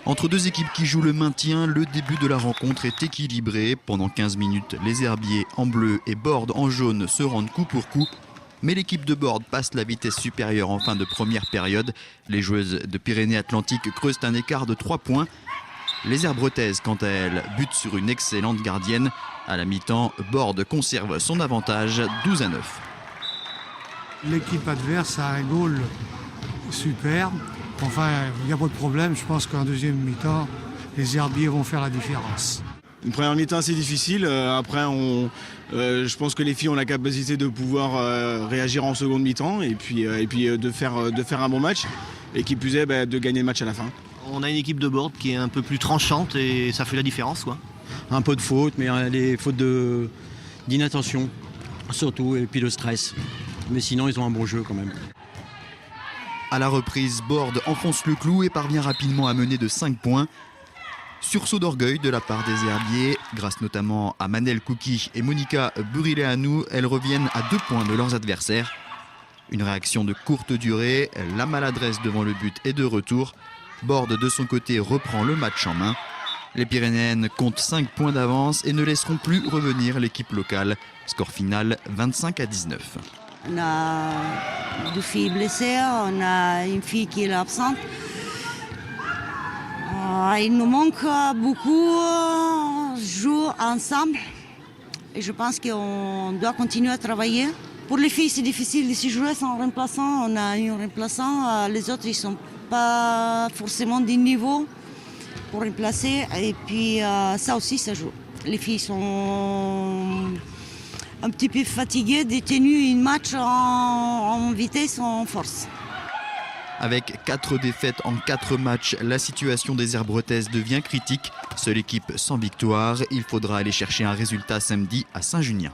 Entre deux équipes qui jouent le maintien, le début de la rencontre est équilibré. Pendant 15 minutes, les Herbiers en bleu et Borde en jaune se rendent coup pour coup. Mais l'équipe de Borde passe la vitesse supérieure en fin de première période. Les joueuses de Pyrénées-Atlantiques creusent un écart de 3 points. Les Herbretaises, quant à elles, butent sur une excellente gardienne. À la mi-temps, Borde conserve son avantage 12-9. L'équipe adverse a un goal super. Enfin, il n'y a pas de problème. Je pense qu'en deuxième mi-temps, les Herbiers vont faire la différence. Une première mi-temps assez difficile. Après, je pense que les filles ont la capacité de pouvoir réagir en seconde mi-temps et puis de faire un bon match. Et qui plus est, de gagner le match à la fin. On a une équipe de Borde qui est un peu plus tranchante et ça fait la différence, quoi. Un peu de fautes, mais les fautes d'inattention surtout, et puis le stress. Mais sinon, ils ont un bon jeu quand même. À la reprise, Borde enfonce le clou et parvient rapidement à mener de 5 points. Sursaut d'orgueil de la part des Herbiers, grâce notamment à Manel Kouki et Monica Burileanu, elles reviennent à 2 points de leurs adversaires. Une réaction de courte durée, la maladresse devant le but est de retour. Borde de son côté reprend le match en main. Les Pyrénéennes comptent 5 points d'avance et ne laisseront plus revenir l'équipe locale. Score final 25-19. On a 2 filles blessées, on a une fille qui est absente. Il nous manque beaucoup de jouer ensemble et je pense qu'on doit continuer à travailler. Pour les filles, c'est difficile de se jouer sans remplaçant. On a un remplaçant, les autres, ils ne sont pas forcément du niveau pour remplacer. Et puis ça aussi, ça joue. Les filles sont un petit peu fatiguées, détenues un match en vitesse, en force. Avec 4 défaites en 4 matchs, la situation des Herbretaises devient critique. Seule équipe sans victoire, il faudra aller chercher un résultat samedi à Saint-Junien.